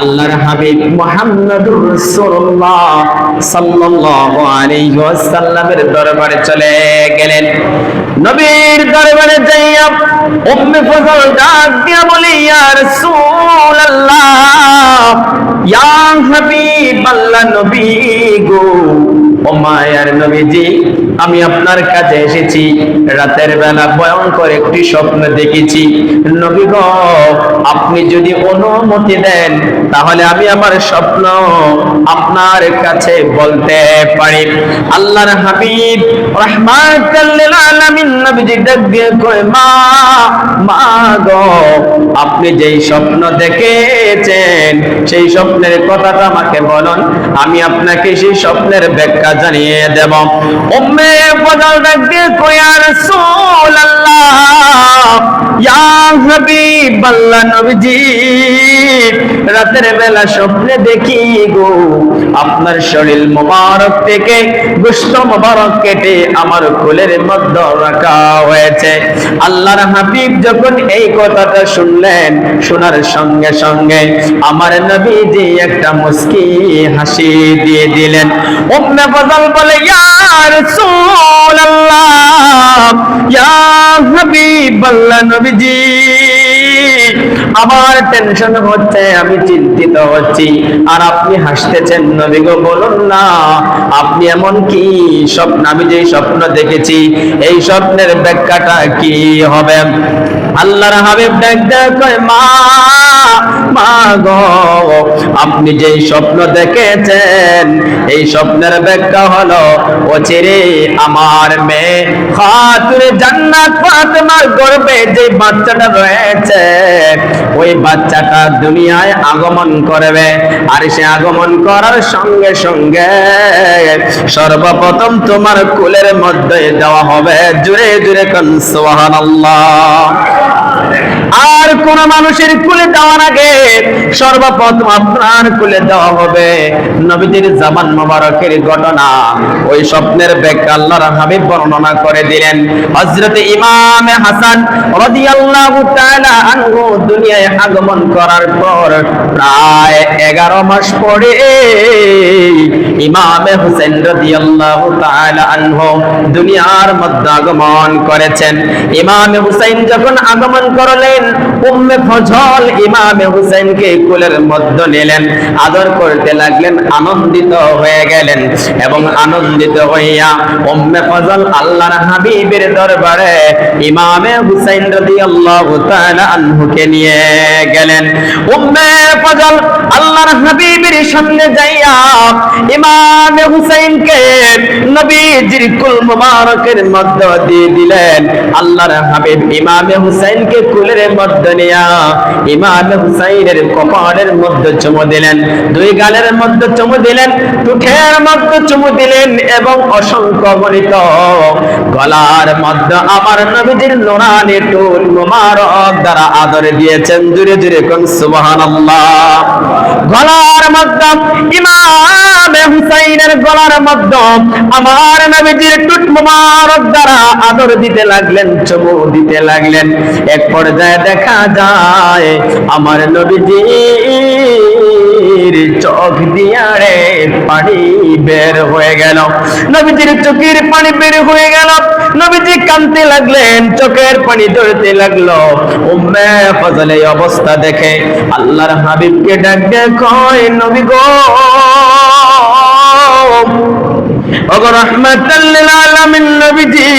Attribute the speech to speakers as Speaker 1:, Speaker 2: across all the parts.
Speaker 1: আল্লাহর হাবিব মুহাম্মদুর রাসূলুল্লাহ সাল্লাল্লাহু আলাইহি ওয়াসাল্লামের দরবারে চলে গেলেন। নবীর দরবারে যাইয়া উম্মে ফজল ডাক দিয়া বলি, ইয়া রাসূলুল্লাহ, ইয়া হাবিবাল্লাহ, নবী গো, ও মায়ার নবীজি, আমি আপনার কাছে এসেছি। রাতের বেলা ভয়ঙ্কর একটি স্বপ্ন দেখেছি। নবী গো, আপনি যদি অনুমতি দেন তাহলে আমি আমার স্বপ্ন আপনার কাছে বলতে পারি। আল্লাহর হাবিব রাহমাতাল লিল আলামিন নবীজি ডাক দিয়ে কয়, মা গো, আপনি যেই স্বপ্ন দেখেছেন সেই স্বপ্নের কথাটা আমাকে বলুন, আমি আপনাকে সেই স্বপ্নের ব্যাখ্যা জানিয়ে দেব। উম্মে ফজল ডাক দিয়ে কয়, ইয়া রাসূলুল্লাহ, ইয়া হাবিবাল্লাহ, নবীজি, রাতের বেলা স্বপ্নে দেখি গো, আপনার শরীর মোবারক থেকে গোশত মোবারক কেটে আমার কোলের মধ্যে রাখা হয়েছে। আল্লাহর হাবিব যখন এই কথাটা শুনলেন, শোনার সঙ্গে সঙ্গে আমার নবীজি একটা মুস্কি হাসি দিয়ে দিলেন। উম্মে ফজল বলে, ইয়া রাসূলুল্লাহ, ইয়া হাবিবাল্লাহ, নবীজি, আমার টেনশন হচ্ছে, আমি চিন্তিত হচ্ছি, আর আপনি হাসতেছেন। নবী গো, বলুন না, আপনি এমন কি স্বপ্ন, আমি যে স্বপ্ন দেখেছি এই স্বপ্নের ব্যাখ্যাটা কি হবে? আল্লাহর হাবিব ডাক দিয়ে কয়, মা গো, আপনি যে স্বপ্ন দেখেছেন এই স্বপ্নের ব্যাখ্যা হলো, অচিরে আমার মেয়ে খাতুনে জান্নাত ফাতেমার গর্ভে যে বাচ্চাটা রয়েছে, ওই বাচ্চাটা দুনিয়ায় আগমন করবে। আর সে আগমন করার সঙ্গে সঙ্গে সর্বপ্রথম তোমার কোলের মধ্যে দেওয়া হবে। জোরে জোরে কোন সুবহানাল্লাহ। আর কোন মানুষের কোলে দেওয়ার আগে সর্বপ্রথম আপনার কোলে দেওয়া হবে। নবীজির জামান মোবারকের ঘটনা, ওই স্বপ্নের ব্যাখ্যা আল্লাহর হাবিব বর্ণনা করে দিলেন। হযরত ইমাম হাসান রাদিয়াল্লাহু তাআলা আনহু দুনিয়ায় আগমন করার পর প্রায় 11 মাস পরে ইমাম হুসাইন রাদিয়াল্লাহু তাআলা আনহু দুনিয়ার মধ্যে আগমন করেছেন। ইমাম হুসাইন যখন আগমন করলেন, উম্মে ফজল ইমাম হুসাইনকে কোলের মধ্যে নিলেন, আদর করতে লাগলেন, আনন্দিত হয়ে গেলেন। এবং আনন্দিত হইয়া উম্মে ফজল আল্লাহর হাবিবের দরবারে ইমামে হুসাইন রাদিয়াল্লাহু তাআলা আনহুকে নিয়ে গেলেন। উম্মে ফজল আল্লাহর হাবিবের সামনে যাইয়া ইমামে হুসাইনকে নবীজির কুল মুবারকের মধ্যে দিয়ে দিলেন। আল্লাহর হাবিব ইমামে হুসাইনকে কুলের মধ্যে নিয়া ইমামে হুসাইনের কপালের মধ্যে চুমু দিলেন, দুই গালের মধ্যে চুমু দিলেন, টুঠের মধ্যে চুমু দিলেন, এবং অসংখ্য গণিত গলার মধ্যে আমার নবীজির নুরানি টুল মুবারক দ্বারা আদর দিয়েছেন। জোরে জোরে কোন সুবহানাল্লাহ। গলার মধ্যে ইমামে হুসাইনের গলার মধ্যে আমার নবীজির টুট মুবারক দ্বারা আদর দিতে লাগলেন, চুমু দিতে লাগলেন। এক পর্যায়ে দেখা যায় আমার নবীজির চোখ দিয়া রে পানি বের হয়ে গেল। নবীজির চোখের পানি বের হয়ে গেল। নবীজি কাঁদতে লাগলেন, চোখের পানি ঝরতে লাগলো। উম্মে ফজল এই অবস্থা দেখে আল্লাহর হাবিবকে ডাক দিয়ে কয়, নবী গো, ওগো রাহমাতাল লিল আলামিন নবীজি,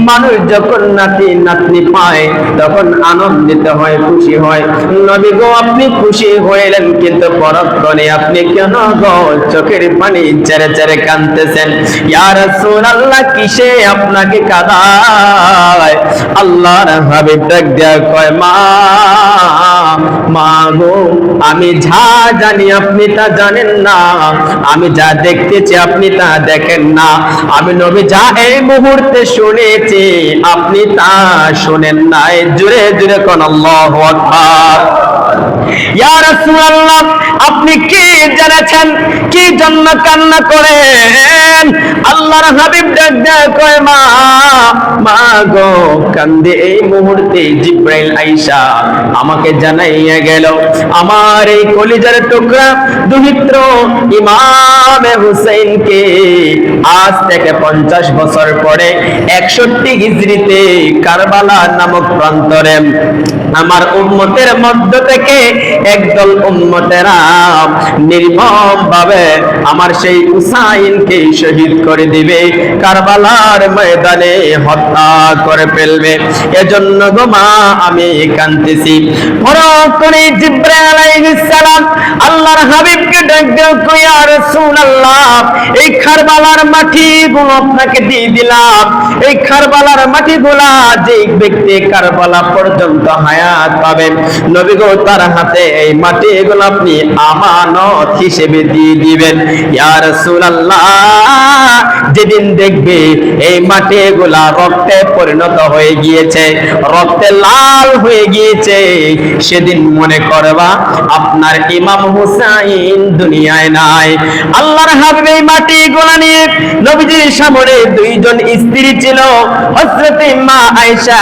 Speaker 1: মানুষ যখন নাতি নাতনি পায় তখন আনন্দিত হয়, খুশি হয়। নবী গো, আপনি খুশি হইলেন, কিন্তু পরক্ষণে আপনি কেন গো চোখের পানি ছেড়ে ছেড়ে কাঁদতেছেন? ইয়া রাসূলুল্লাহ, কিসে আপনাকে কাঁদায়? আল্লাহর হাবিব ডাক দিয়া কয়, মা গো, আমি যা জানি আপনি তা জানেন না, আমি যা দেখতেছি আপনি তা দেখেন না, আমি নবী যা এই মুহূর্তে শুনেছি আপনি তা শুনেন নাই। জোরে জোরে কোন আল্লাহু আকবার। ইয়া রাসূলুল্লাহ, আপনি কি জেনেছেন কি জন্য কান্না করেন? আল্লাহর হাবিব ডাক দেয়া কয়, মা গো, কান্দে এই মুহূর্তে জিব্রাইল আইসা আমাকে জানাইয়া গেল আমার এই কলিজার টুকরা দৌহিত্র ইমামে হুসাইনকে আজ থেকে 50 বছর পরে 61 হিজরিতে কারবালা নামক প্রান্তরে আমার উম্মতের মধ্য থেকে একদল উম্মতেরা নির্মম ভাবে আমার সেই হুসাইনকে শহীদ করে দিবে, কারবালার ময়দানে হত্যা করে ফেলবে। এজন্য গো মা আমি কাঁদতেছি। হঠাৎ করে জিবরাইল আলাইহিস সালাম আল্লাহর হাবিবকে ডাক দিয়ে কয়, ইয়া রাসূলুল্লাহ, এই কারবালার মাটিগুলো আপনাকে দিয়ে দিলাম। এই কারবালার মাটিগুলা যে ব্যক্তি কারবালা পর্যন্ত হায়াত পাবেন, নবী গো তার হাতে এই মাটিগুলো আপনি আমানত হিসেবে দিয়ে দিবেন। ইয়া রাসূলুল্লাহ, যেদিন দেখবে এই মাটিগুলা রক্তে পরিণত হয়ে গিয়েছে, রক্তে লাল হয়ে গিয়েছে, সেদিন মনে করবা আপনার ইমাম হুসাইন দুনিয়ায় নাই। আল্লাহর হাবিব এই মাটিগুলা নিয়ে নবীজির সামনে দুইজন স্ত্রী ছিল, হযরত মা আয়েশা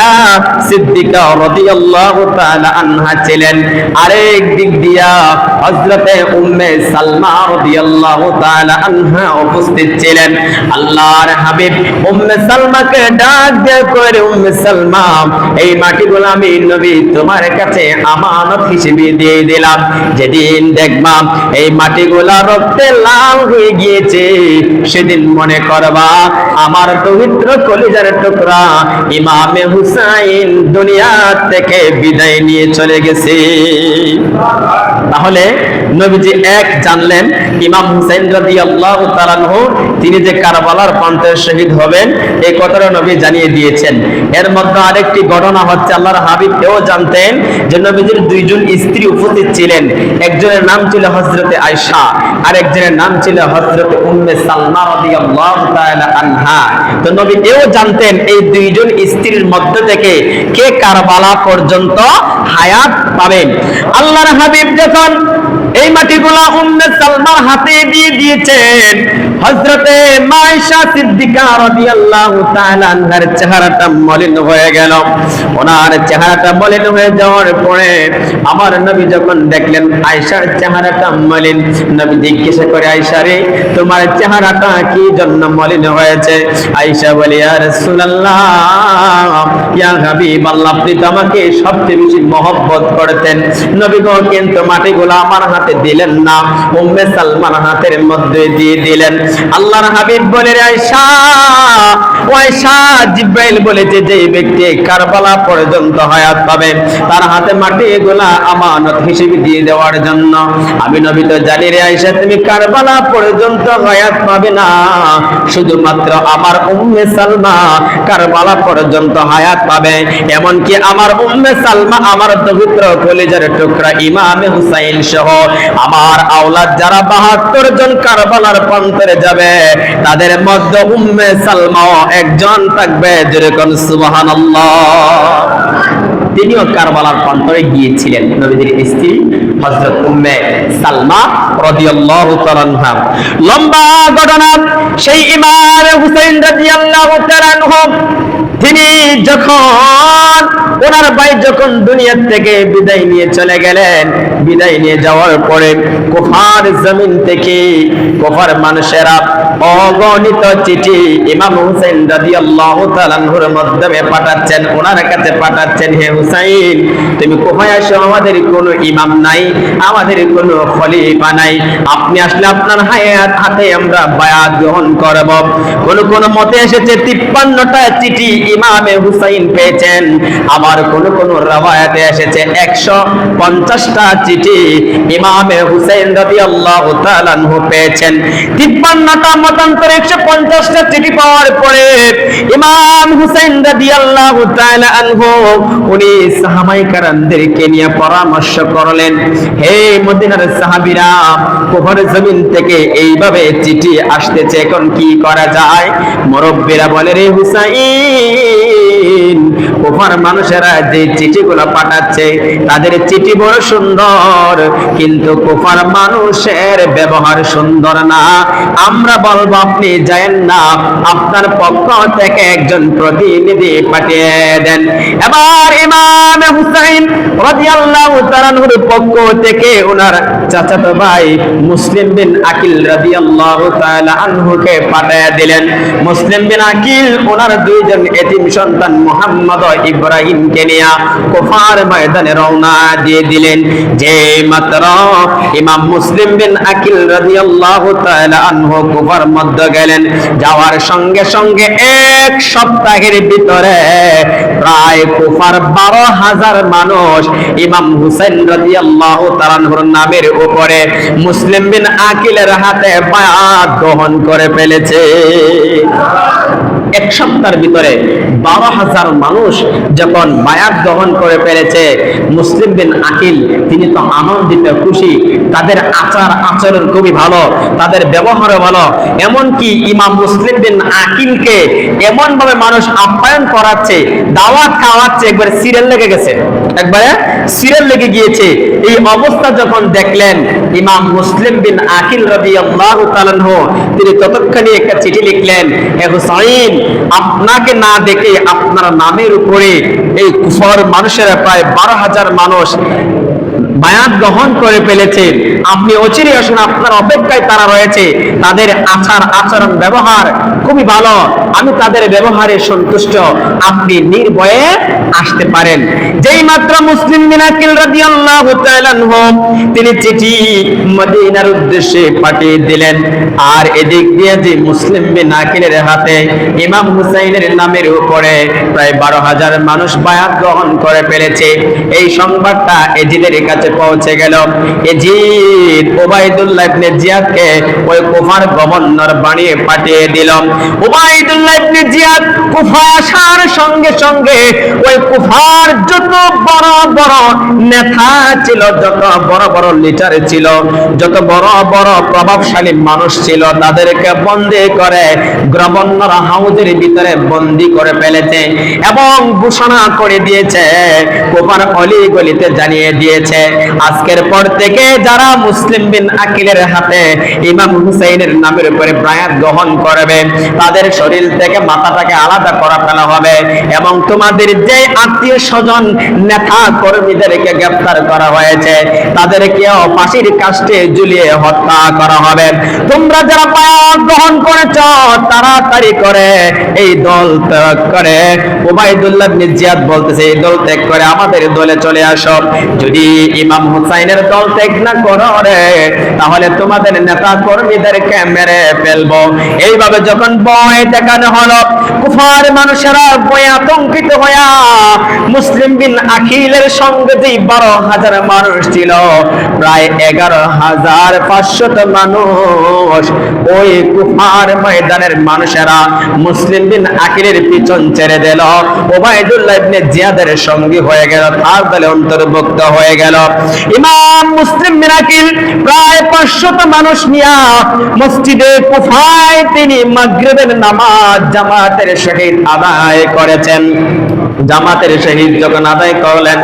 Speaker 1: সিদ্দিকা রাদিয়াল্লাহু তাআলা আনহা ছিলেন, আরেক দিক দিয়া হযরত উম্মে সালমা রাদিয়াল্লাহু তাআলা আনহা উপস্থিত ছিলেন। আল্লাহর হাবিব উম্মে সালমাকে ডাক দিয়ে কয়, উম্মে সালমা, এই মাটিগুলো আমি নবী তোমার কাছে আমানত হিসেবে দিয়ে দিলাম। যেদিন দেখবা এই মাটিগুলা রক্তে লাল হয়ে গিয়েছে, সেদিন মনে করবা আমার পবিত্র কলিজার টুকরা ইমামে হুসাইন দুনিয়া থেকে বিদায় নিয়ে চলে গেছে। তাহলে নবীজি এক জানলেন ইমাম হুসাইন রাদিয়াল্লাহু তাআলা আনহু তিনি যে কারবালার প্রান্তে শহীদ হবেন, এই কথাটা নবী জানিয়ে দিয়েছেন। এর মধ্যে আরেকটি ঘটনা হচ্ছে, আল্লাহর হাবিব এও জানতেন যে নবীজির দুইজন স্ত্রী উপস্থিত ছিলেন। একজনের নাম ছিল হযরতে আয়েশা, আর একজনের নাম ছিল হযরতে উম্মে সালমা রাদিয়াল্লাহু তাআলা আনহা। তো নবী এও জানতেন এই দুইজন স্ত্রীর মধ্য থেকে কে কারবালা পর্যন্ত হায়াত পাবেন। আল্লাহর হাবিব যখন এই মাটিগুলা উম্মে সালমার হাতে দিয়ে দিয়েছেন, হযরতে আয়েশা সিদ্দিকা রাদিয়াল্লাহু তাআলা আনহার চেহারাটা মলিন হয়ে গেল। ওনার চেহারাটা মলিন হয়ে যাওয়ার পরে আমার নবী যখন দেখলেন আয়েশার চেহারাটা মলিন, নবী জিজ্ঞাসা করে, আয়েশা রে, তোমার চেহারাটা কি জন্য মলিন হয়েছে? আয়েশা বলে, ইয়া রাসূলুল্লাহ, ইয়া হাবিবাল্লাহ, আপনি তো আমাকে সবচেয়ে বেশি মহব্বত করতেন, নবী গো, কিন্তু মাটিগুলো আমার হাতে দিলেন না, উম্মে সালমার হাতের মধ্যে দিয়ে দিলেন। আল্লাহর হাবিব বলে, আয়েশা, ও আয়েশা, জিবরাইল বলেছে যে ব্যক্তি কারবালা পর্যন্ত হায়াত পাবে তার হাতে মাটিগুলা আমানত হিসেবে দিয়ে দেওয়ার জন্য। আমি নবী তো জানি রে আয়েশা, তুমি কারবালা পর্যন্ত হায়াত পাবে না, শুধুমাত্র আমার উম্মে সালমা কারবালা পর্যন্ত হায়াত পাবে। এমনকি আমার উম্মে সালমা আমার পবিত্র কলিজার টুকরা ইমামে হুসাইন সহ আমার আওলাদ যারা 72 জন কারবালার প্রান্তরে যাবে, তাদের মধ্যে উম্মে সালমাও একজন থাকবে। যেরকম সুবহানাল্লাহ। তিনিও কারবালার প্রান্তরে গিয়েছিলেন, নবীজির স্ত্রী হযরত উম্মে সালমা রাদিয়াল্লাহু তাআলা আনহা। লম্বা ঘটনা। সেই ইমাম হুসাইন রাদিয়াল্লাহু তাআলা আনহু তিনি যখন ওনার ভাই যখন দুনিয়া থেকে বিদায় নিয়ে চলে গেলেন, বিদায় নিয়ে যাওয়ার পরে কুফার জমিন থেকে কুফার মানুষেরা অগণিত চিঠি ইমাম হুসাইন রাদিয়াল্লাহু তাআলা আনহুর মাধ্যমে পাঠাচ্ছেন, ওনার কাছে পাঠাচ্ছেন, হে হুসাইন, তুমি কুফায় আসো, আমাদের কোনো ইমাম নাই, আমাদের কোনো খলিফা নাই, আপনি আসলে আপনার হাতে আমরা বায়াত গ্রহণ করব। কোন মতে এসেছে 53টা চিঠি ইমামে হুসাইন পেয়েছেন, আবার কোন রওয়ায়াতে এসেছে 150টা চিঠি ইমামে হুসাইন রাদিয়াল্লাহু তাআলা আনহু পেয়েছেন। 53টা মতান্তরে 150টা চিঠি পাওয়ার পরে ইমাম হুসাইন রাদিয়াল্লাহু তাআলা আনহু উনি সাহাবায়ে কেরামদেরকে নিয়ে পরামর্শ করলেন, হে মদিনার সাহাবীরা, কুফার জমিন থেকে এইভাবে চিঠি আসতেছে, এখন কি করা যায়? মুরব্বিরা বলে, রে হুসাইন, কুফার মানুষেরা যে চিঠিগুলো পাঠাচ্ছে তাদের চিঠি বড় সুন্দর, কিন্তু কুফার মানুষের ব্যবহার সুন্দর না। আমরা বলবো আপনি যায়েন না, আপনার পক্ষ থেকে একজন প্রতিনিধি পাঠিয়ে দেন। এবার ইমাম হুসাইন রাদিয়াল্লাহু তাআলা আনহুর পক্ষ থেকে ওনার চাচাতো ভাই মুসলিম বিন আকিল রাদিয়াল্লাহু তাআলা আনহুকে পাঠিয়ে দিলেন। মুসলিম বিন আকিল ওনার দুইজন এতিম সন্তান মুহাম্মদ ও ইব্রাহিমকে নিয়ে কুফার ময়দানে রওনা দিয়ে দিলেন। যে মাত্র ইমাম মুসলিম বিন আকিল রাদিয়াল্লাহু তাআলা আনহু কুফার মধ্যে গেলেন, যাওয়ার সঙ্গে সঙ্গে এক সপ্তাহের ভিতরে প্রায় কুফার 12,000 মানুষ ইমাম হুসাইন রাদিয়াল্লাহু তাআলা আনহুর নামের উপরে মুসলিম বিন আকিলের হাতে বায়াত গ্রহণ করে ফেলেছে। এক সপ্তাহের ভিতরে 12,000 মানুষ যখন বায়াত গ্রহণ করে ফেলেছে, মুসলিম বিন আকিল তিনি তো আনন্দিত খুশি। তাদের আচার আচরণ খুবই ভালো, তাদের ব্যবহারও ভালো। এমনকি ইমাম মুসলিম বিন আকিলকে এমন ভাবে মানুষ আপ্যায়ন করাচ্ছে, দাওয়াত খাওয়াচ্ছে, একবারে সিরিয়াল লেগে গেছে, একবারে সিরিয়াল লেগে গিয়েছে। এই অবস্থা যখন দেখলেন ইমাম মুসলিম বিন আকিল রাদিয়াল্লাহু তাআলা আনহু তিনি ততক্ষণে একটা চিঠি লিখলেন, হে হুসাইন, আপনাকে না দেখে আপনার নামের উপরে এই কুফর মানুষেরা প্রায় 12,000 মানুষ বায়াত গ্রহণ করে ফেলেছে। আপনি অচিরে আসুন, আপনার অপেক্ষায় তারা রয়েছে। তাদের আচার আচরণ ব্যবহার খুবই ভালো, আমি তাদের ব্যবহারে সন্তুষ্ট, আপনি নির্ভয়ে আসতে পারেন। যেই মাত্র মুসলিম বিন আকিল রাদিয়াল্লাহু তাআলা আনহু তিনি চিঠি মদিনার উদ্দেশ্যে পাঠিয়ে দিলেন, আর এদিক দিয়ে যে মুসলিম বিন আকিলের হাতে ইমাম হুসাইনের নামের উপরে প্রায় 12,000 মানুষ বায়াত গ্রহণ করে ফেলেছে, এই সংবাদটা এজিদের কাছে পৌঁছে গেল। এজিদ উবাইদুল্লাহ ইবনে জিয়াদকে ওই কুফার গভর্নর বানিয়ে পাঠিয়ে দিল। উবাইদুল্লাহ ইবনে জিয়াদ কুফা আসার সঙ্গে সঙ্গে ওই কুফার যত বড় বড় নেতা ছিল, যত বড় বড় লিডার ছিল, যত বড় বড় প্রভাবশালী মানুষ ছিল, তাদেরকে বন্দী করে গভর্নর হাউজের ভিতরে বন্দী করে ফেলেছে এবং ঘোষণা করে দিয়েছে, কুফার অলি গলিতে জানিয়ে দিয়েছে, আজকের পর থেকে যারা মুসলিম বিন আকিলের হাতে ইমাম হুসাইনের নামের উপরে বায়াত গ্রহণ করবে তাদের শরীর থেকে মাথাটাকে আলাদা করা ফেলা হবে এবং তোমাদের যে আত্মীয় স্বজন নেতা কর্মীদেরকে গ্রেফতার করা হয়েছে তাদেরকেও ফাঁসির কাস্টে ঝুলিয়ে হত্যা করা হবে। তোমরা যারা বায়াত গ্রহণ করেছ তাড়াতাড়ি করে এই দল ত্যাগ করে, উবাইদুল্লাহ ইবনে জিয়াদ বলতেছে, এই দল ত্যাগ করে আমাদের দলে চলে আসো। যদি ইমাম হুসাইনের দল ত্যাগ না করো রে, তাহলে তোমাদের নেতা কর্মীদেরকে মেরে ফেলবো। এইভাবে যখন ভয় দেখানো হলো, কুফার মানুষেরা ভয়ে আতঙ্কিত হইয়া মুসলিম বিন আকিলের সঙ্গে যে 12,000 মানুষ ছিল, প্রায় 11,500 মানুষ ওই কুফার ময়দানের মানুষেরা মুসলিম বিন আকিলের পিছন ছেড়ে দিল, উবাইদুল্লাহ ইবনে জিয়াদের সঙ্গী হয়ে গেল, তার দলে অন্তর্ভুক্ত হয়ে গেল। ইমাম মুসলিম বিন আকিল প্রায় 500 মানুষ নিয়ে মসজিদে কুফায় তিনি মাগরিবের নামাজ জামাতের সহিত আদায় করেছেন। জামাতের সহিত যখন আদায় করলেন,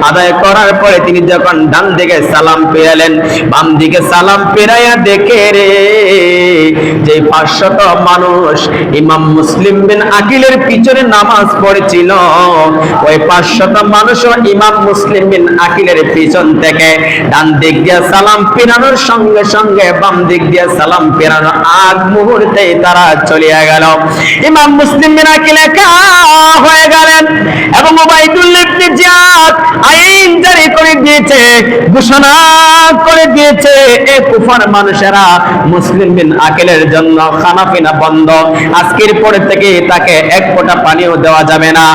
Speaker 1: আদায় করার পরে তিনি যখন ডান দিকে সালাম ফিরালেন, বাম দিকে সালাম ফিরাইয়া দেখে রে যে 500 মানুষ ইমাম মুসলিম বিন আকিলের পিছনে নামাজ পড়েছিল, ওই 500 মানুষও ইমাম মুসলিম বিন আকিলের পিছন থেকে ডান দিক দিয়ে সালাম ফিরানোর সঙ্গে সঙ্গে বাম দিক দিয়ে সালাম ফিরানোর আগ মুহূর্তেই তারা চলিয়া গেল। ইমাম মুসলিম বিন আকিল একা হয়ে গেলেন এবং উবাইদুল্লাহ ইবনে জিয়াদ আইন জারি করে দিয়েছে, ঘোষণা করে দিয়েছে, এই কুফার মানুষেরা মুসলিম বিন আকিলের জন্য খানাপিনা বন্ধ, আজকের পরে থেকে তাকে এক ফোঁটা পানিও দেওয়া যাবে না,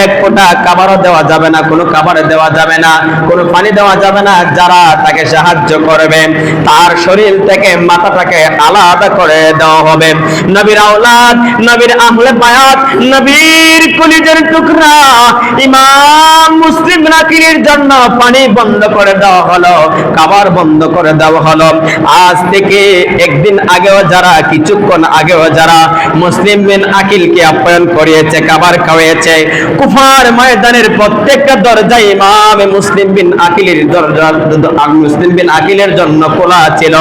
Speaker 1: এক ফোঁটা খাবারও দেওয়া যাবে না, কোনো খাবার দেওয়া যাবে না, কোনো পানি দেওয়া যাবে না। যারা তাকে সাহায্য করবে তার শরীর থেকে মাথাটাকে আলাদা করে দেওয়া হবে। নবীর আওলাদ, নবীর আহলে বায়াত, নবীর কলিজার টুকরা ইমাম মুসলিম বিন আকিলের জন্য পানি বন্ধ করে দেওয়া হলো, খাবার বন্ধ করে দেওয়া হলো। আজ থেকে একদিন আগেও যারা, কিছুক্ষণ আগেও যারা মুসলিম বিন আকিলকে আপ্যায়ন করিয়েছে, খাবার খাওয়াইছে, কুফার ময়দানের প্রত্যেকটা দরজা ইমাম মুসলিম বিন আকিলের দরজা, মুসলিম বিন আকিলের জন্য খোলা ছিল।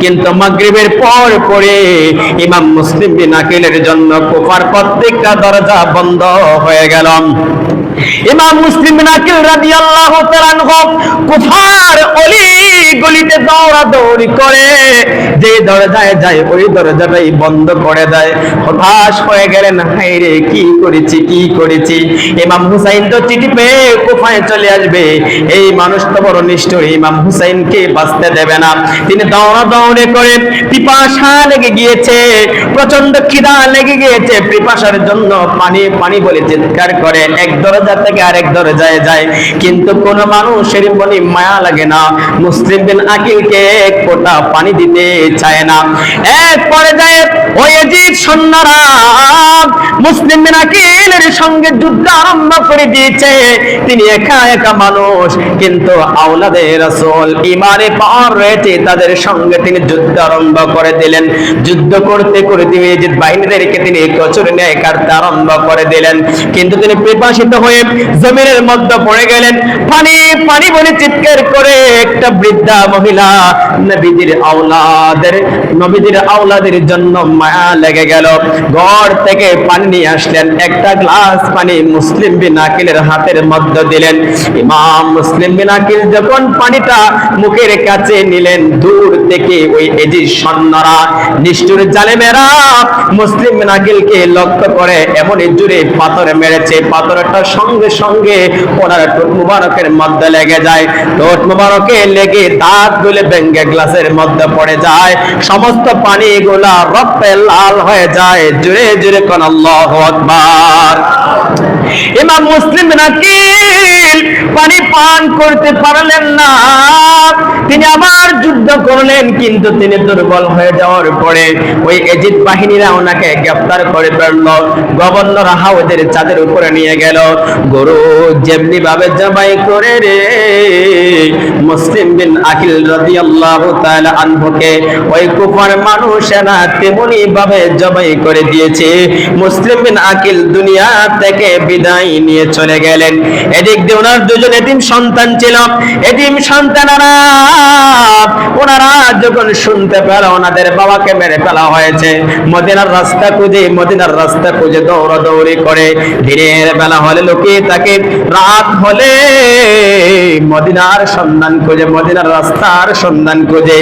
Speaker 1: কিন্তু মাগরিবের পর পরে ইমাম মুসলিম বিন আকিলের জন্য কুফার প্রত্যেকটা দরজা বন্ধ হয়ে গেল। ইমাম মুসলিম বিন আকিল রাদিয়াল্লাহু তাআলা আনহু কুফার অলি গলিতে দৌড়াদৌড়ি করে, যে দরজায় যায় ওই দরজাটাই বন্ধ করে দেয়। হতাশ হয়ে গেলেন, হায় রে কি করেছি কি করেছি। ইমাম হুসাইন তো চিঠি পেয়ে কুফায় চলে আসবে, এই মানুষ তো বড় নিষ্ঠুর, ইমাম হুসাইনকে বাঁচতে দেবে না। তিনি দৌড়াদৌড়ি করে, পিপাসা লেগে গিয়েছে, প্রচন্ড খিদা লেগে গিয়েছে, পিপাসার জন্য পানি পানি বলে চিৎকার করে এক দরজা থেকে আরেক দরজায় যায়, কিন্তু কোন মানুষের মনে মায়া লাগে না, মুসলিম বিন আকিলকে এক ফোঁটা পানি দিতে চায় না। এক পর্যায়ে ওই ইয়াজিদ সৈন্যরা মুসলিম বিন আকিলের সঙ্গে যুদ্ধ আরম্ভ করে দিয়েছে। তিনি একা একা মানুষ, কিন্তু আওলাদে রাসূল ঈমানে পাওয়ার রয়েছে, তাদের সঙ্গে তিনি যুদ্ধ আরম্ভ করে দিলেন। যুদ্ধ করতে করতে ইয়াজিদ বাহিনীদেরকে তিনি কচুরি নিয়ে কাটতে আরম্ভ করে দিলেন। কিন্তু তিনি পিপাসিত হয়ে জমিনের মধ্যে পড়ে গেলেন। পানি পানি বলে চিৎকার করে একটা বৃদ্ধা মহিলা নবীদের আওলাদের জন্য মায়া লেগে গেল, ঘর থেকে পানি নিয়ে আসলেন, একটা গ্লাস পানি মুসলিম বিন আকিলের হাতের মধ্যে দিলেন। ইমাম মুসলিম বিন আকিল যখন পানিটা মুখের কাছে নিলেন, দূর থেকে ওই এজিদ সৈন্যরা, নিষ্ঠুর জালেমেরা মুসলিম বিন আকিলকে লক্ষ্য করে এমন জোরে পাথর মেরেছে, পাথরটা সঙ্গে সঙ্গে ওনার ঠোঁট মুবারকের মধ্যে লেগে যায়। ঠোঁট মুবারকে লেগে দাঁত গুলো ভেঙে গ্লাসের মধ্যে পড়ে যায়, সমস্ত পানিগুলা রক্তে লাল হয়ে যায়। জোরে জোরে কোন আল্লাহু আকবার। ইমাম মুসলিম বিন আকিল পানি পান করতে পারলেন না, তিনি আবার যুদ্ধ করলেন, কিন্তু তিনি দুর্বল হয়ে যাওয়ার পরে ওই এজিদ বাহিনীরা ওনাকে গ্রেফতার করে ফেলল। গভর্নর হাউদের চাঁদের উপরে নিয়ে গেল। গরু যেমনি ভাবে জবাই করে রে মুসলিম বিন আকিল রাদিয়াল্লাহু তাআলা আনহুকে ওই কুফার মানুষেরা তেমনি ভাবে জবাই করে দিয়েছে। মুসলিম বিন আকিল দুনিয়া থেকে বিদায় নিয়ে চলে গেলেন। এদিক দিয়ে ওনার দুজন এতিম সন্তান ছিল, এতিম সন্তানেরা ওনারা যখন শুনতে পেল ওনাদের বাবাকে মেরে ফেলা হয়েছে, মদিনার রাস্তা খুঁজে দৌড়াদৌড়ি করে, দিনের বেলা হলে লুকিয়ে থাকে, রাত হলে মদিনার সন্ধান খুঁজে, মদিনার রাস্তার সন্ধান খুঁজে,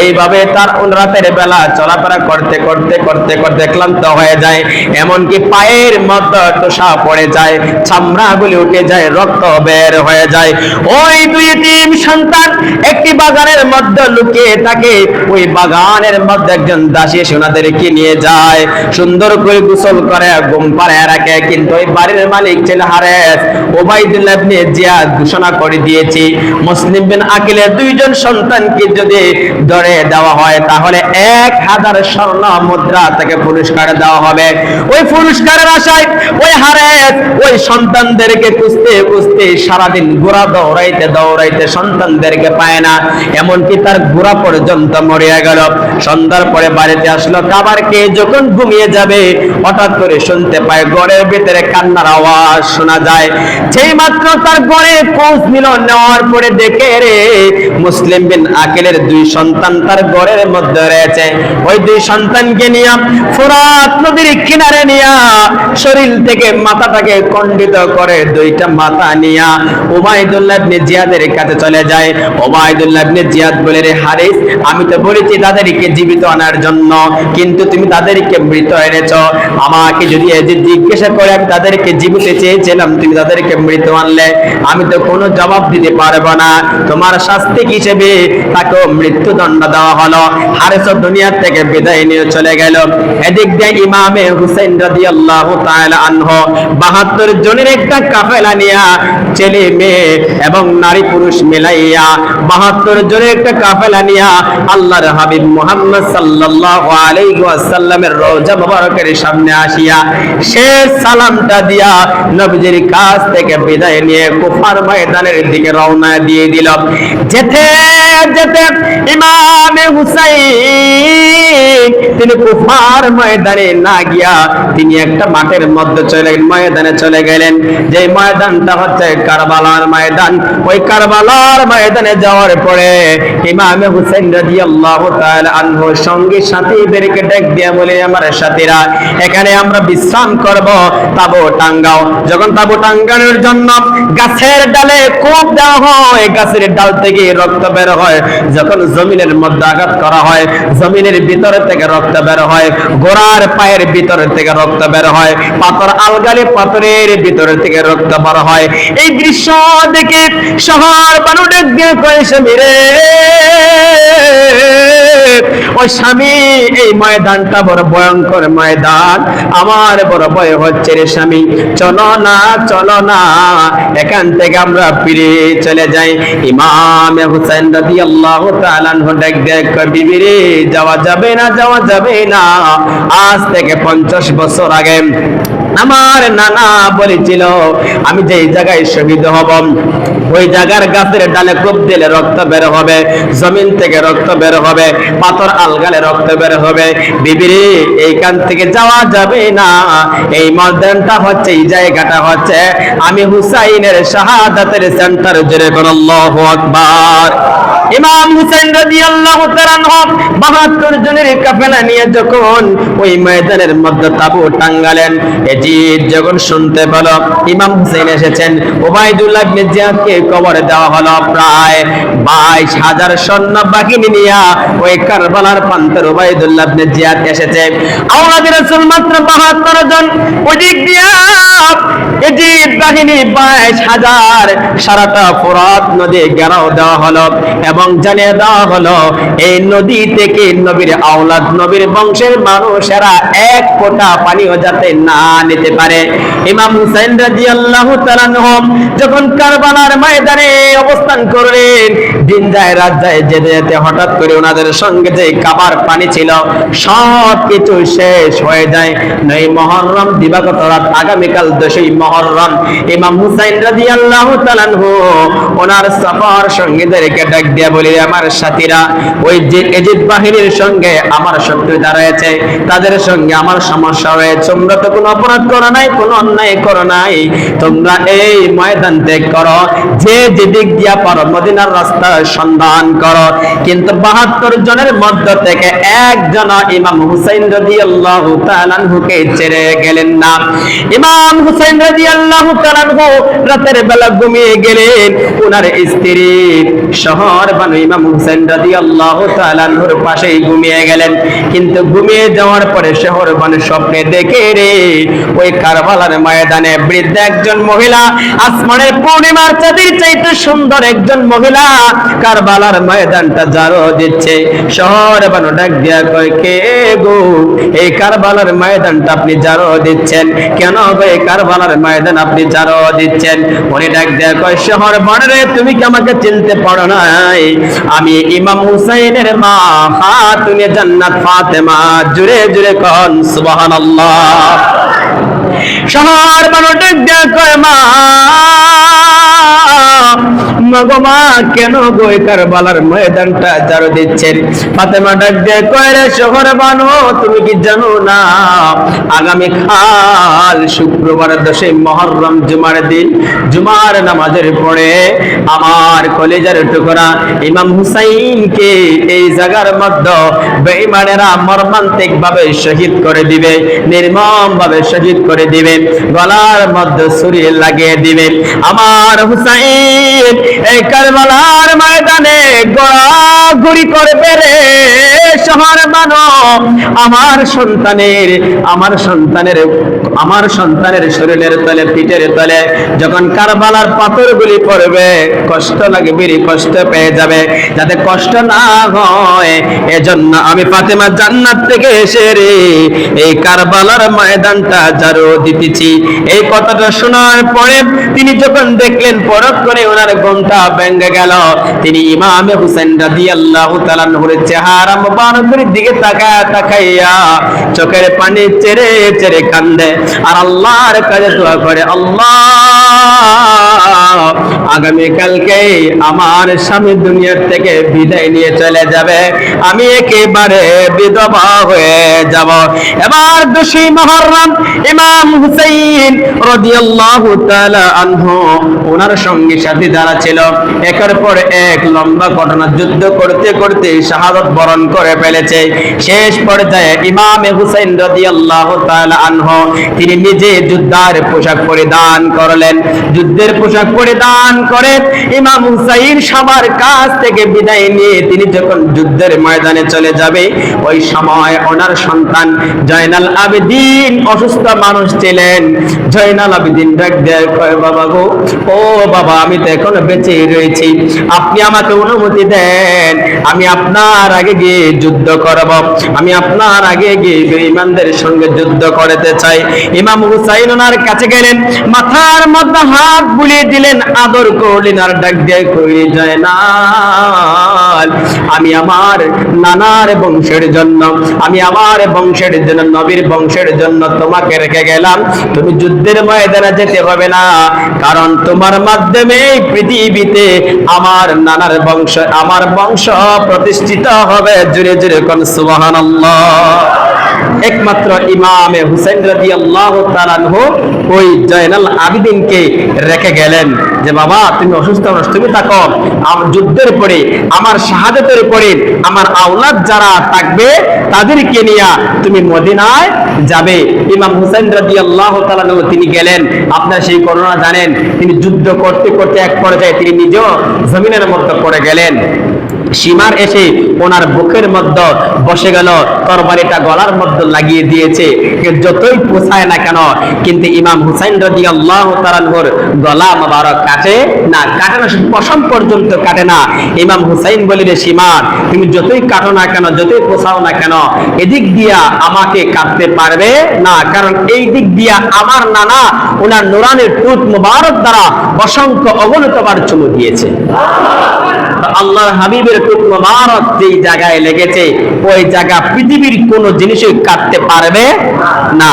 Speaker 1: এইভাবে তার রাতের বেলা চলাফেরা করতে করতে করতে করতে ক্লান্ত হয়ে যায়, এমনকি পায়ের মধ্যে টোসা পড়ে যায়, চামড়াগুলি উঠে যায়, রক্ত বের হয়ে যায়। ওই দুই তিন সন্তান একটি বাগানের মধ্যে লুকিয়ে থাকে, ওই বাগানের মধ্যে একজন দাসী সোনাদেরকে নিয়ে যায়, সুন্দর করে গোসল করে ঘুম পাড়ায় রাখে। কিন্তু ওই বাড়ির মালিক ছিল হারেস ওবাইদুল্লাহ ইবনে জিয়াদ ঘোষণা করে দিয়েছে, মুসলিম বিন আকিলের দুইজন সন্তানকে যদি ধরে দেওয়া হয় তাহলে 1000 স্বর্ণ মুদ্রা তাকে পুরস্কার দেওয়া হবে। ওই পুরস্কারের আশায় ওই হারেস ওই সন্তানদেরকে খুঁজতে খুঁজতে সারাদিন ঘোড়া দৌড়াইতে দৌড়াইতে সন্তানদেরকে পায় না, এমনকি তার ঘোড়া পর্যন্ত মরিয়া গেল। সন্ধ্যার পরে বাড়িতে আসলো, খাবার খেয়ে যখন ঘুমিয়ে যাবে হঠাৎ করে শুনতে পায় ঘরের ভিতরে কান্নার আওয়াজ শোনা যায়। সেই মাত্র তার ঘরে খোঁজ নিল, নেওয়ার পরে দেখে রে মুসলিম বিন আকিলের দুই সন্তান তার ঘরের মধ্যে রয়েছে। ওই দুই সন্তানকে নিয়ে ফোরাত নদীর কিনারে নিয়ে শরীর থেকে মাথাটাকে খণ্ডিত করে দুইটা মাথা নিয়ে উবাইদুল্লাহ ইবনে জিয়াদের কাছে চলে যায়। উবাইদুল্লাহ ইবনে জিয়াদ বলে, রে হারিস, আমি তো বলেছি তাদেরকে জীবিত আনার জন্য, কিন্তু তুমি তাদেরকে মৃত এনেছো। আমাকে যদি জিজ্ঞাসা করে আমি তাদেরকে জীবিত চেয়েছিলাম, তুমি তাদেরকে মৃত আনলে, আমি তো কোনো জবাব দিতে পারবো না। তোমার শাস্তি হিসেবে তাকে মৃত্যুদণ্ড দেওয়া হলো। হারিস দুনিয়া থেকে বিদায় নিয়ে চলে গেল। এদিক দিয়ে ইমামে হুসাইন রাদিয়াল্লাহু তাআলা আনহু 72 জনের একটা কাফেলা নিয়া, ছেলে মেয়ে এবং নারী পুরুষ মিলাইয়া 72 জনের একটা কাফেলা নিয়া আল্লাহর হাবিব মুহাম্মদ সাল্লাল্লাহু আলাইহি ওয়াসাল্লামের রওজা মুবারকের সামনে আসিয়া সে সালামটা দিয়া নবীজির কাছ থেকে বিদায় নিয়ে কুফার ময়দানের দিকে রওনা দিয়ে দিল। যেতে যেতে ইমামে হুসাইন তিনি কুফার ময়দানে না গিয়া তিনি একটা মাঠের মধ্যে ময়দানে চলে গেলেন, যে ময়দানটা হচ্ছে কারবালার ময়দান। ওই কারবালার ময়দানে যাওয়ার পরে ইমামে হুসাইন রাদিয়াল্লাহু তাআলা আনহু সঙ্গী সাথীদেরকে ডাক দিয়া বলে, আমার সাথীরা এখানে আমরা বিশ্রাম করব, তাবু টাঙ্গাও। যখন তাবু টাঙ্গানোর জন্য গাছের ডালে কোপ দেওয়া হয়, গাছের ডাল থেকে রক্ত বের হয়, যখন জমিনের মধ্যে আঘাত করা হয় জমিনের ভিতর থেকে রক্ত বের হয়, ঘোড়ার পায়ের ভিতর থেকে রক্ত বের হয়, পাথর আলগালে পাথরের ভিতর থেকে রক্ত বের হয়। এই দৃশ্য দেখে শহর বানু ডাক দিয়ে কয়, স্বামী রে ও স্বামী, এই ময়দানটা বড় ভয়ঙ্কর ময়দান, আমার বড় ভয় হচ্ছে রে স্বামী, চলো না চলো না এখান থেকে আমরা ফিরে চলে যাই। ইমাম হুসাইন রাদিয়াল্লাহু তাআলা আনহু ডাক দিয়ে কয়, বিবি রে যাওয়া যাবে না, যাওয়া যাবে না। আজ থেকে 50 বছর আগে আমার নানা বলেছিল আমি যেই জায়গায় শহীদ হব ওই জায়গার গাছের ডালে কোপ দিলে রক্ত বের হবে, জমিন থেকে রক্ত বের হবে, পাথর আলগালে রক্ত বের হবে। বিবিরে এইখান থেকে যাওয়া যাবে না, এই ময়দানটা হচ্ছে, এই জায়গাটা হচ্ছে আমি হুসাইনের শাহাদাতের সেন্টার। জোরে বলো আল্লাহু আকবার। ইমাম হুসাইন রাদিয়াল্লাহু তাআলা আনহু 72 জনের কাফেলা নিয়ে যখন ওই ময়দানের মধ্যে তাবু টাঙ্গালেন, এজিদ যখন শুনতে পেল ইমাম হুসাইন এসেছেন, ওবাইদুল্লাহ ইবনে জিয়াদকে কবর দেওয়া হলো। প্রায় 22,000 সৈন্য বাহিনী নিয়ে ওই কারবালার প্রান্তের ওবাইদুল্লাহ ইবনে জিয়াদ এসেছে। আওলাদ রাসূল মাত্র 72 জন, ওদিক দিয়া এজিদ বাহিনী 22,000, সারাটা ফোরাত নদী ঘেরাও দেওয়া হলো এবং জানিয়ে দেওয়া হলো এই নদী থেকে নবীর আওলাদ, নবীর বংশের মানুষেরা এক ফোঁটা পানিও যাতে না নিতে পারে। ইমাম হুসাইন রাদিয়াল্লাহু তাআলা আনহু যখন কারবালার ময়দানে অবস্থান করলেন, দিন যায় রাত যায়, যেতে যেতে হঠাৎ করে ওনাদের সঙ্গে যে কাবার পানি ছিল সব কিছু শেষ হয়ে যায়। নয় মুহররম দিবাগত রাত, আগামীকাল 10ই মুহররম, ইমাম হুসাইন রাদিয়াল্লাহু তাআলা আনহু ওনার সফর সঙ্গীদেরকে ডাক দিয়া বলি, আমার সাথীরা ওই যে এজিদ বাহিনীর সঙ্গে আমার শত্রুতা রয়েছে, তাদের সঙ্গে আমার সমস্যা রয়েছে। তোমরা তো কোনো অপরাধ করো নাই, কোনো অন্যায় করো নাই, তোমরা এই ময়দান ত্যাগ করো, যে যেদিক দিয়া পারো মদিনার রাস্তা সন্ধান করো। কিন্তু 72 জনের মধ্য থেকে একজন ইমাম হুসাইন রাদিয়াল্লাহু তাআলা আনহুকে ছেড়ে গেলেন না। ইমাম হুসাইন রাদিয়াল্লাহু তাআলা আনহু রাতের বেলা ঘুমিয়ে গেলেন, ওনার স্ত্রী শহর বানু ইমাম হুসাইন রাদিয়াল্লাহু তাআলা আনহুর পাশেই ঘুমিয়ে গেলেন। কিন্তু ঘুমিয়ে যাওয়ার পরে শহর বানু স্বপ্নে দেখে রে ওই কারবালার ময়দানে বৃদ্ধ একজন মহিলা, আসমানের পূর্ণিমার চাঁদের চাইতে সুন্দর একজন মহিলা কারবালার ময়দানটা জারো দিচ্ছে। শহর বানু ডাক দিয়া কয়, কে গো এই কারবালার ময়দানটা আপনি জারো দিচ্ছেন কেন গো, এই কারবালার ময়দান আপনি জারো দিচ্ছেন? উনি ডাক দিয়া কয়, শহর বানু রে তুমি কি আমাকে চিনতে পারো নাই? আমি ইমাম হুসাইনের মা খাতুনে জান্নাত ফাতেমা। জুরে জুরে কোন সুবহানাল্লাহ। শহর বানু ডাক দিয়া কয়, মা মা কেন গো কারবালার ময়দানটা জারো দিচ্ছেন? ফাতেমা ডাক দিয়ে কয়, রে শহর বানু তুমি কি জানো না আগামী কাল শুক্রবার 10ই মুহররম জুমার দিন, জুমার নামাজের পরে আমার কলেজার টুকরা ইমাম হুসাইনকে এই জায়গার মধ্যে বেঈমানেরা মর্মান্তিক ভাবে শহীদ করে দিবে, নির্মম ভাবে শহীদ করে দিবে, গলার মধ্যে ছুরি লাগিয়ে দিবে। আমার হুসাইন এই কারবালার ময়দানে গোড়াগুড়ি করবে রে শহর বানো, আমার সন্তানের শরীরের তলে, পিঠের তলে যখন কারবালার পাথরগুলি পড়বে, কষ্ট লাগবে, কষ্ট পেয়ে যাবে, যাতে কষ্ট না হয় এজন্য আমি ফাতেমা জান্নাত থেকে এসে রে এই কারবালার ময়দানটা ঝাড়ু দিতেছি। এই কথাটা শোনার পরে তিনি যখন দেখলেন পরখ করে ওনার ঘুমটা ভেঙে গেল, তিনি ইমামে হুসাইন রাদিয়াল্লাহু তাআলা আনহুর চেহারা মুবারকের দিকে তাকাইয়া চোখের পানি চেরে চেরে কান্দে আর আল্লাহর কাছে দোয়া করে, আল্লাহ আগামী কালকে আমার স্বামী দুনিয়ার থেকে বিদায় নিয়ে চলে যাবে, আমি একেবারে বিধবা হয়ে যাব। এবার 10 মুহররম ইমাম হুসাইন রাদিয়াল্লাহু তাআলা আনহু ওনার সঙ্গী সাথী যারা ছিল একের পর এক লম্বা ঘটনা যুদ্ধ করতে করতে শাহাদাত বরণ করে ফেলেছে। শেষ পর্যায়ে ইমাম হুসাইন রাদিয়াল্লাহু তাআলা আনহু তিনি নিজে যুদ্ধের পোশাক পরিধান করলেন। যুদ্ধের পোশাক পরিধান করে ইমাম হুসাইন সবার কাছ থেকে বিদায় নিয়ে তিনি যখন যুদ্ধের ময়দানে চলে যাবে, ওই সময় ওনার সন্তান জয়নাল আবেদিন অসুস্থ মানুষ ছিলেন। জয়নাল আবেদিন ডাক দেয়, কয় বাবা গো, ও বাবা আমি তো এখনো বেঁচে রয়েছি, আপনি আমাকে অনুমতি দেন, আমি আপনার আগে গিয়ে যুদ্ধ করব, আমি আপনার আগে গিয়ে বেঈমানদের সঙ্গে যুদ্ধ করতে চাই। ইমাম হুসাইন ওনার কাছে গেলেন, মাথার মধ্যে হাত বুলিয়ে দিলেন, আদর করলেন আর ডাক দিয়ে কই, জয়নাল আমি আমার নানার বংশের জন্য, আমি আমার বংশের জন্য, নবীর বংশের জন্য তোমাকে রেখে গেলাম, তুমি যুদ্ধের ময়দানে যেতে হবে না, কারণ তোমার মাধ্যমে পৃথিবীতে আমার নানার বংশ, আমার বংশ প্রতিষ্ঠিত হবে। জোরে জোরে কোন সুবহানাল্লাহ। একমাত্র ইমামে হুসাইন রাদিয়াল্লাহু তাআলা আনহু ওই জয়নাল আবেদিনকে রেখে গেলেন যে বাবা তুমি অসুস্থ মানুষ, তুমি থাকো, আমার যুদ্ধের পরে, আমার শাহাদাতের পরে আমার আওলাদ যারা থাকবে তাদেরকে নিয়ে তুমি মদিনায় যাবে। ইমাম হুসাইন রাদিয়াল্লাহু তাআলা আনহু তিনি গেলেন। আপনারা সেই ঘটনা জানেন, তিনি যুদ্ধ করতে করতে এক পর্যায়ে তিনি নিজেও জমিনের মধ্যে পড়ে গেলেন। সীমার এসে ওনার বুকের মধ্যে বসে গেল, তরবারিটা গলার মধ্যে লাগিয়ে দিয়েছে, যতই পোছায় না কেন কিন্তু ইমাম হুসাইন রাদিয়াল্লাহু তাআলা আনহুর গলা মোবারক কাটে না, কাটে না, পশম পর্যন্ত কাটে না। ইমাম হুসাইন বলে, রে সীমার তুমি যতই কাটো না কেন, যতই পোছাও না কেন, এদিক দিয়া আমাকে কাটতে পারবে না, কারণ এই দিক দিয়া আমার নানা ওনার নুরানের টুট মোবারক দ্বারা অসংখ্য অগণিতবার চুমু দিয়েছে। আল্লাহর হাবিবের টুট মোবারক যেই জায়গায় লেগেছে ওই জায়গা পৃথিবীর কোন জিনিসই কাটতে পারবে না।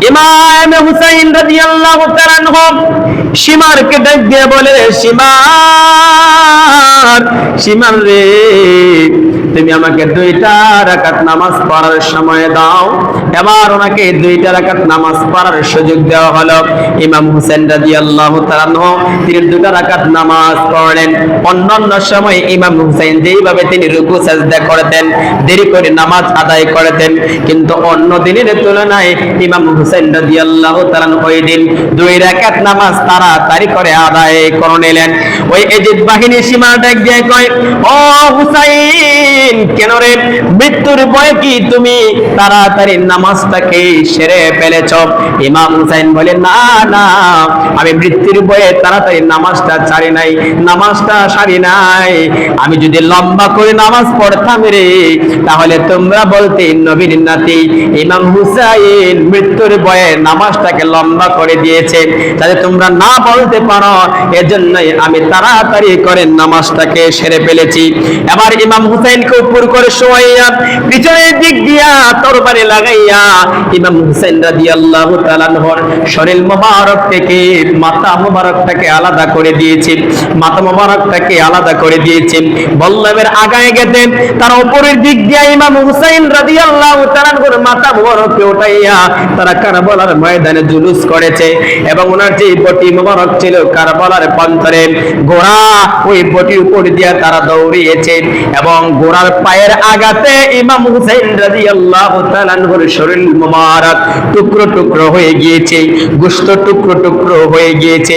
Speaker 1: ইমাম হুসাইন রাদিয়াল্লাহু তাআলা আনহু সীমারকে ডাক দিয়ে বলে, সীমার রে তুমি আমাকে 2টা রাকাত নামাজ পড়ার সময় দাও। এবার ওনাকে 2টা রাকাত নামাজ পড়ার সুযোগ দেওয়া হলো। ইমাম হুসাইন রাদিয়াল্লাহু তাআলা আনহু তিনি 2টা রাকাত নামাজ পড়লেন। অন্যান্য সময় ইমাম হুসাইন যেইভাবে তিনি রুকু সাজদা করতেন, দেরি করে নামাজ আদায় করতেন, কিন্তু অন্য দিনের তুলনায় ইমাম হুসাইন রাদিয়াল্লাহু তাআলা ওই দিন 2 রাকাত নামাজ তাড়াতাড়ি করে আদায় করে নিলেন। ওই এজিদ বাহিনী সীমা ডাক দিয়ে কয়, ও হুসাইন কেন রে, মৃত্যুর ভয়ে কি তুমি তাড়াতাড়ি নামাজটাকে সেরে ফেলেছ? ইমাম হুসাইন বলে, না না, আমি মৃত্যুর ভয়ে তাড়াতাড়ি নামাজটা ছাড়ি নাই, নামাজটা সারি নাই। আমি যদি লম্বা করে নামাজ পড়তাম রে, তাহলে তোমরা বলতে নবীর নাতি ইমাম হুসাইন মৃত্যুর ভয়ে নামাজটাকে লম্বা করে দিয়েছে, যাতে তোমরা না বলতে পারো, এজন্যই আমি তাড়াতাড়ি করে নামাজটাকে সেরে ফেলেছি। এবার ইমাম হুসাইনকে উপর করে শোয়াইয়া পিছনের দিক দিয়া তরবারি লাগাইয়া ইমাম হুসাইন রাদিয়াল্লাহু তাআলা আনহুর শরীর মোবারক থেকে মাথা মোবারকটাকে আলাদা করে দিয়েছে, মাথা মোবারকটাকে আলাদা করে দিয়েছে। বল্লমের আগায় গেছে তার উপরের দিক দিয়া ইমাম হুসাইন রাদিয়াল্লাহু তাআলা আনহুর মাথা মোবারককে উঠাইয়া তারা কারবালার ময়দানে জুলুস করেছে। এবং ওনার যে বটি মোবারক ছিল কারবালার প্রান্তরে, ঘোড়া ওই বটির উপর দিয়া তারা দৌড়িয়েছে এবং ঘোড়ার পায়ের আঘাতে ইমাম হুসাইন রাদিয়াল্লাহু তাআলা আনহুর শরীর মোবারক টুকরো টুকরো হয়ে গিয়েছে, গোশত টুকরো টুকরো হয়ে গিয়েছে।